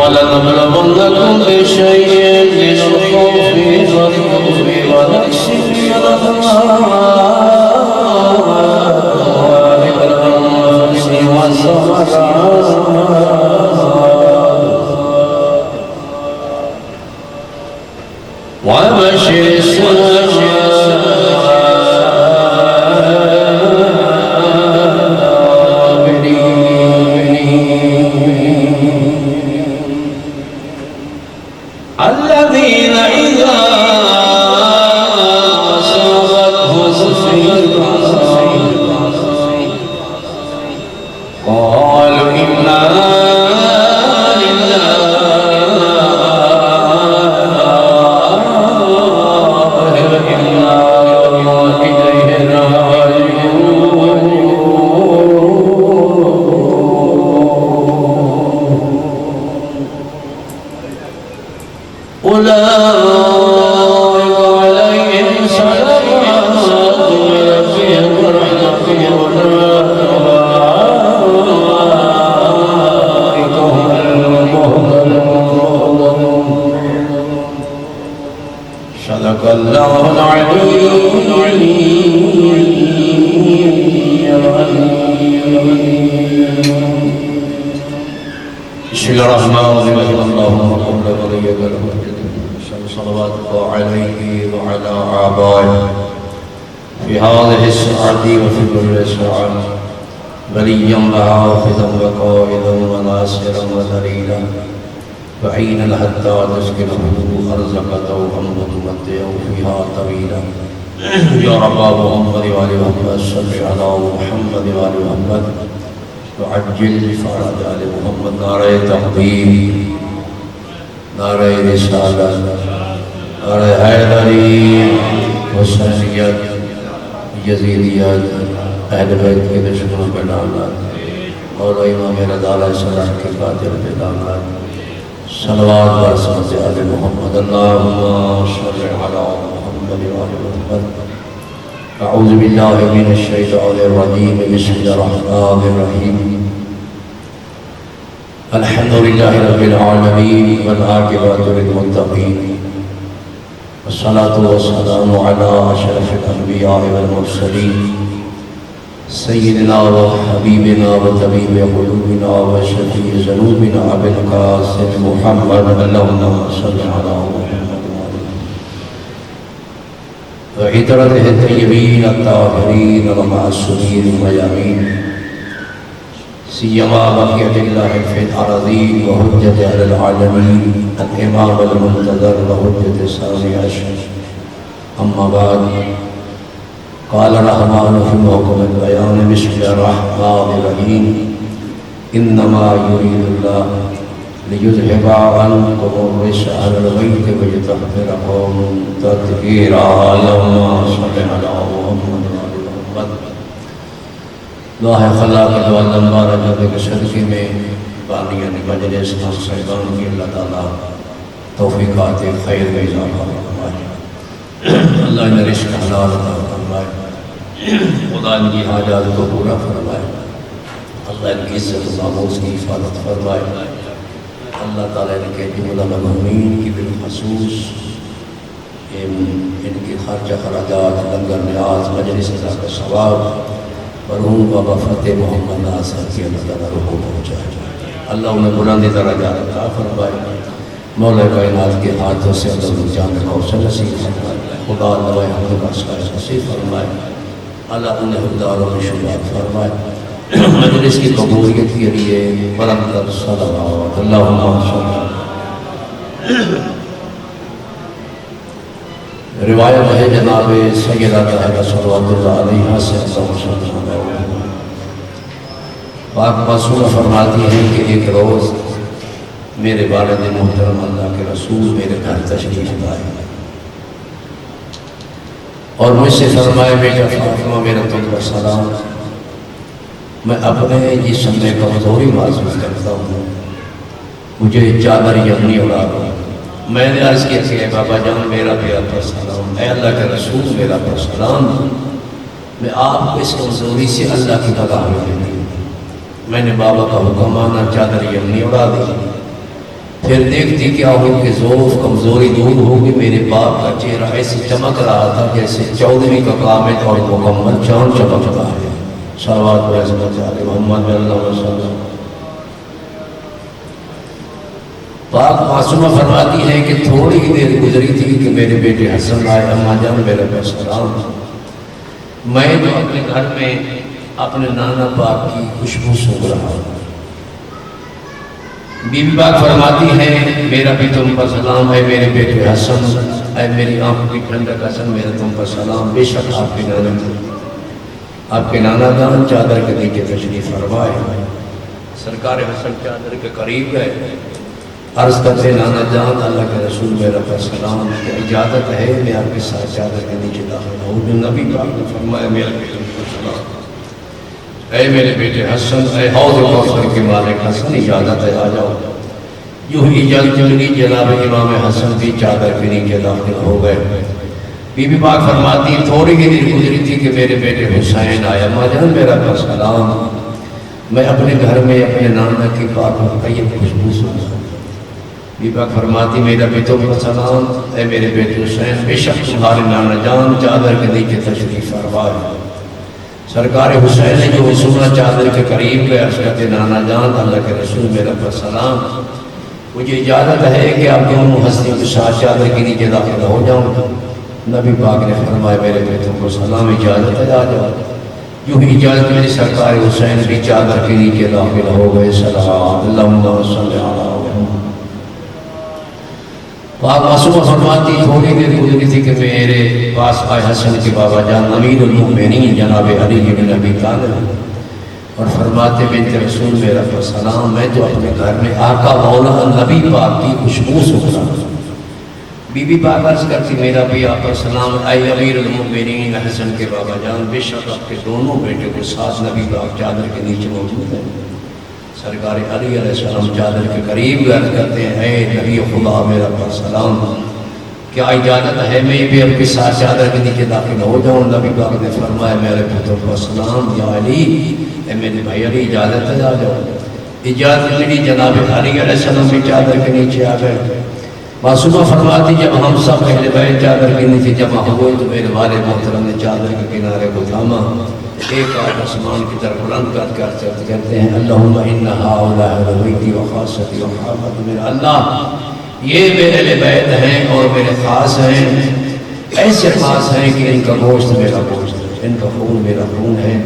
ولنبلونكم بشيء من الخوف والجوع ونقص من الأموال والأنفس والثمرات وبشر الذين إذا أصابتهم مصيبة قالوا إنا لله وإنا إليه راجعون أولئك عليهم صلوات من ربهم ورحمة وأولئك هم المهتدون صدق الله العلي بسم الله الرحمن الرحيم اللهم قبل وليك الحجة صلواتك عليه وعلى آبائه في هذه الساعة وفي كل ساعة وليا وحافظا وقائدا وناصرا ودليلا وعينا حتى تسكنه أرزق توبا وتمتعه فيها طويلا يا رب محمد وآل محمد صل على محمد وآل محمد وعجل بفرج آل محمد نعرہ تقدیر نعرہ رسالت نعرہ حیدری حسینیت یزیدیت اہل بیت کے دشمنوں پہ لعنت اور امام رضا علیہ السلام کے قاتل پہ لعنت صلوات برسمت آل محمد اللہم صل علی محمد وآل محمد اعوذ باللہ من الشیطان الرجیم بسم اللہ الرحمن الرحیم الحمد للہ رب العالمین والعاقبۃ للمتقین والصلاة والسلام علی اشرف الانبیاء والمرسلین سیدنا وحبیبنا وطبیب قلوبنا وشفیع ذنوبنا ابی القاسم محمد اللہم صل علی محمد وعطرته الطيبين الطاهرين المعصومين الميامين سيما بقية الله في الأراضين وحجة على العالمين الإمام المنتظر وحجة الثاني عشر أما بعد قال الرحمن في موكب البيان بسم الله الرحمن الرحيم إنما يريد الله ليذهب عنكم الرجس أهل البيت ويطهركم تطهيرا اللهم صل على محمد وآل محمد دعا خلا کے دعا لمبا رجب کے صدقے میں بانیان مجلس صاحبان کی اللہ تعالیٰ توفیقات خیر میں اضافہ فرمائے اللہ نے رزق حلال عطا فرمائے خدا ان کی حاجات کو پورا فرمائے اللہ ان کی عزت و ناموس کی حفاظت فرمائے اللہ تعالیٰ ان کے جملہ مغمین کی بالخصوص ان کی خرچہ خراجات لنگر نیاز مجلس کا ثواب مرحوم بابا فتح محمد ناصر کی اللہ تعالیٰ روح کو پہنچائے اللہ انہیں بلند درجات عطا فرمائے مولا کائنات کے ہاتھوں سے اللہ جان کو نصیب فرمائے خدا اللہ حمد کا نصیب فرمائے اللہ انہیں حقدار و شمار فرمائے مجلس کی قبولیت کے لیے برکت صلوات اللہم صل روایت ہے جناب سیدہ طاہرہ صلوات اللہ علیہ سے پاک معصوم فرماتی ہیں کہ ایک روز میرے والد محترم اللہ کے رسول میرے گھر تشریف لائے اور مجھ سے فرمائے بیٹا فاطمہ میرا تم کا سلام میں اپنے جسم میں کمزوری محسوس کرتا ہوں مجھے چادر یمنی اڑا رہا میں نے عرض کیا کہ بابا جان میرا بھی آپ پر سلام اے اللہ کے رسول میرا پر سلام میں آپ کو اس کمزوری سے اللہ کی پناہ میں دوں میں نے بابا کا حکم مانا چادر یمنی اڑا دی پھر دیکھتی کیا ہو کہ ضعف کمزوری دور ہوگی. میرے باپ کا چہرہ ایسے چمک رہا تھا جیسے 14ویں کا کامل اور مکمل چاند چمک رہا ہے. صلوات و عظمت علی محمد صلی اللہ علیہ وسلم. پاک معصومہ فرماتی ہے کہ تھوڑی ہی دیر گزری تھی کہ میرے بیٹے حسن آئے. اماں جان میرے پہ سلام. میں جو اپنے گھر میں اپنے نانا پاک کی خوشبو سونگھ رہا ہوں. بی بی پاک فرماتی ہے میرا بھی تم پر سلام ہے میرے بیٹے حسن. اے میری آنکھ کی ٹھنڈک حسن میرا تم پر سلام. بے شک آپ کے نانا جان چادر کے نیچے تشریف فرمائے. سرکار حسن چادر کے قریب گئے. عرض کرتے نانا جان اللہ کے رسول میرا پر سلام. اجازت ہے میں آپ کے ساتھ چادر کے نیچے داخل ہوں. جو نبی پاک نے فرمایا میرا بیٹے پر سلام. اے میرے بیٹے حسن اے حوض کوثر کے مالک حسن اجازت ہے آ جاؤ. یوں ہی اجازت ملی. جناب امام حسن بھی چادر کے نیچے داخل ہو گئے. بی بی پاک فرماتی تھوڑی ہی دیر گزری تھی کہ میرے بیٹے حسین آیا. ماں جان میرا پر سلام. میں اپنے گھر میں اپنے نانا کی پاک طیب خوشبو سنتا ہوں. بی بی پاک فرماتی میرا بھی تم پر سلام. اے میرے بیٹے حسین بے شک تمہارے نانا جان چادر کے نیچے تشریف فرمائے. سرکار حسین نے جو سنا چادر کے قریب گئے. عرض کرتے نانا جان اللہ کے رسول میرا پر سلام. مجھے اجازت ہے کہ آپ دونوں ہستیوں کے ساتھ چادر کے نیچے داخل ہو جاؤں. نبی پاک نے فرمایا میرے بیٹوں کو سلام اجازت ہے آ جاؤ. یوں ہی اجازت میری سرکار حسین بھی چادر کے نیچے داخل ہو گئے. سلام اللہم صلی علی محمد. پاک معصومہ فرماتی تھوڑی دیر گزری تھی کہ میرے پاس آئے حسن کے بابا جان امیر المؤمنین جناب علی بن ابی طالب اور فرماتے بنت رسول میرا پر سلام. میں تو اپنے گھر میں آقا مولا نبی پاک کی خوشبو سونگھ رہا ہوں. بی بی پاک عرض کرتی میرا بھی آپ پر سلام. اے امیر المؤمنین حسن کے بابا جان بے شک آپ کے دونوں بیٹے کے ساتھ نبی پاک چادر کے نیچے موجود ہیں. سرکار علی علیہ السلام چادر کے قریب عرض کرتے ہیں اے نبی خدا میرا پر سلام. کیا اجازت ہے میں بھی آپ کے ساتھ چادر کے نیچے داخل ہو جاؤں؟ نبی پاک نے فرمایا میرے پتر پر سلام. یا علی اے میرے بھائی علی اجازت ہے آ جاؤ. اجازت ملی. جناب علی علیہ السلام بھی چادر کے نیچے آ گئے. معصومہ فرماتی جب ہم سب اہل بیت چادر کے نیچے جمع ہوئے تو میرے والد محترم نے چادر کے کنارے کو تھاما. ایک آج آسمان کی طرف بلند کر کر کہتے ہیں اللہم ان ہؤلاء بیتی وخاصتی وحامت. میرا اللہ یہ میرے اہل بیت ہیں اور میرے خاص ہیں. ایسے خاص ہیں کہ ان کا گوشت میرا گوشت ہے, ان کا خون میرا خون ہے.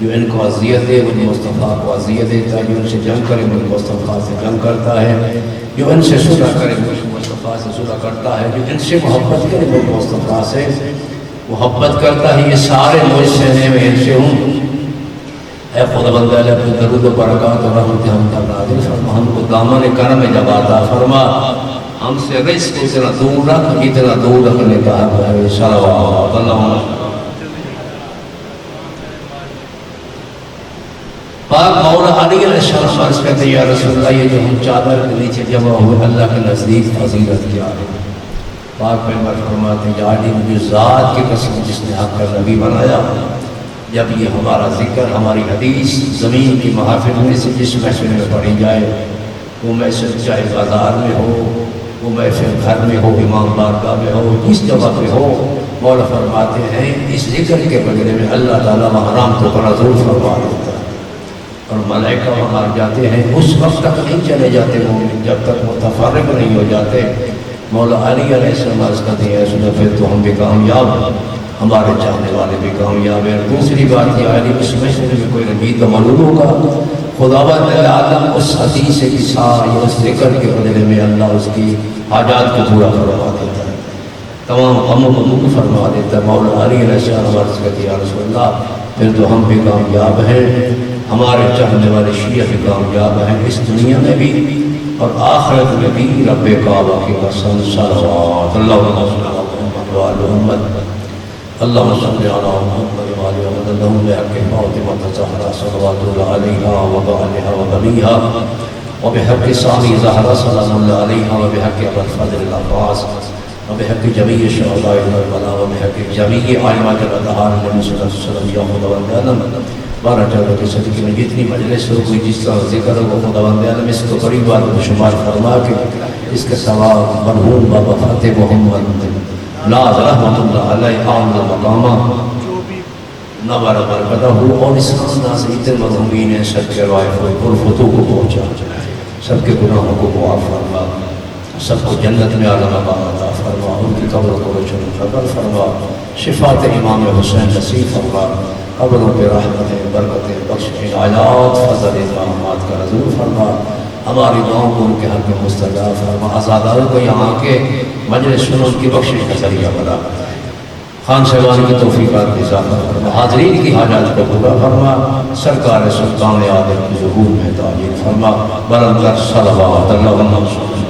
جو ان کو اذیت دے مجھ مصطفیٰ کو اذیت دیتا ہے. جو ان سے جنگ کرے مجھ مصطفیٰ سے جنگ کرتا ہے. جو ان سے صلح کرے مجھ مصطفیٰ سے صلح کرتا ہے. جو ان سے محبت کرے مجھ مصطفیٰ سے محبت کرتا ہے. یہ سارے مجھ سے ہیں میں ان سے ہوں. اے خدا بندہ علیہ اپنے درود و برکات اور رحمت ہم پر نازل فرما. ہم کو دامن کرم جب عطا فرما. ہم سے رزق اتنا دور رکھ اتنا دور رکھنے کا ہے. صلوات اللہ. پاک مولا علی علیہ السلام عرض کرتے یا رسول اللہ یہ جو ہم چادر کے نیچے جمع ہوئے اللہ کے نزدیک فضیلت کیا ہے. پاک پیغمبر فرماتے ہیں یا علی مجھے ذات کی قسم جس نے آپ کا نبی بنایا. جب یہ ہمارا ذکر ہماری حدیث زمین کی محافل میں سے جس محفل میں پڑھی جائے وہ محفل چاہے بازار میں ہو وہ محفل گھر میں ہو امام بارگاہ میں ہو جس جگہ پہ ہو مولا فرماتے ہیں اس ذکر کے بدلے میں اللہ تعالیٰ حرام تو بڑا ضرور فرما دیتا ہے. اور ملائکہ وہاں جاتے ہیں اس وقت تک نہیں چلے جاتے مومن جب تک متفرق نہیں ہو جاتے. مولا علی علیہ السلام عرض کرتے ہیں سنو پھر تو ہم بھی کامیاب ہمارے چاہنے والے بھی کامیاب ہیں. دوسری بات یہ علی اس محفل میں کوئی ربید معلوم ہوگا خداوند عالم اس حدیث کے ساتھ یا اس ذکر کے بدلے میں اللہ اس کی حاجات کو پورا فرما دیتا ہے. تمام غموں کو دور فرما دیتا ہے. مولا علی علیہ السلام عرض کرتے ہیں یا رسول اللہ پھر تو ہم بھی کامیاب ہیں ہمارے چاہنے والے شیعہ بھی کامیاب ہیں اس دنیا میں بھی اور آخرت میں بھی. رب کعبہ کی قسم صلوات اللہم صلی علی محمد و آل محمد اللہم صلی علی محمد و آل محمد اللہم بحق فاطمہ الزہرا صلوات اللہ علیہا و بآلہا و بنیہا و بحق ثانی زہرا سلام اللہ علیہا و بحق ابو الفضل العباس و بحق جمیع شہداء کربلا و بحق جمیع ائمۃ الاطہار علیہم الصلوۃ والسلام یا خدا 12-14 کے صدقے میں جتنی مجلس ہو کوئی جس طرح ذکر ہو خدا بند عالم اس کو بڑی بات میں شمار فرما کے اس کے ثواب مرحوم بابا فاتح محمد لاز رحمت اللہ علیہ عام مقامہ نوار برکتہ ہو اور اس خاندان سے اتنے مرحومین ہیں سب کے روائف ہوئے پرفتوں کو پہنچا سب کے گناہوں کو معاف فرما سب کو جنت میں اعلیٰ مقام عطا فرما ان کی قبروں کو روشن قبر فرما شفاعت امام حسین نصیب فرما قبروں پہ رحمتیں برکتیں بخشیں آیات فضل انعامات کا رضور فرما ہماری دعاؤں کو ان کے حق میں مستجاب فرما آزاداروں کو یہاں کے مجلس سنو ان کی بخشش کا ذریعہ بنا خان صاحبان کی توفیقات کی اضافہ فرما حاضرین کی حاجات کو پورا فرما سرکار سلطان عادل کی ظہور میں تعجیل فرما بلند صلوات اللہ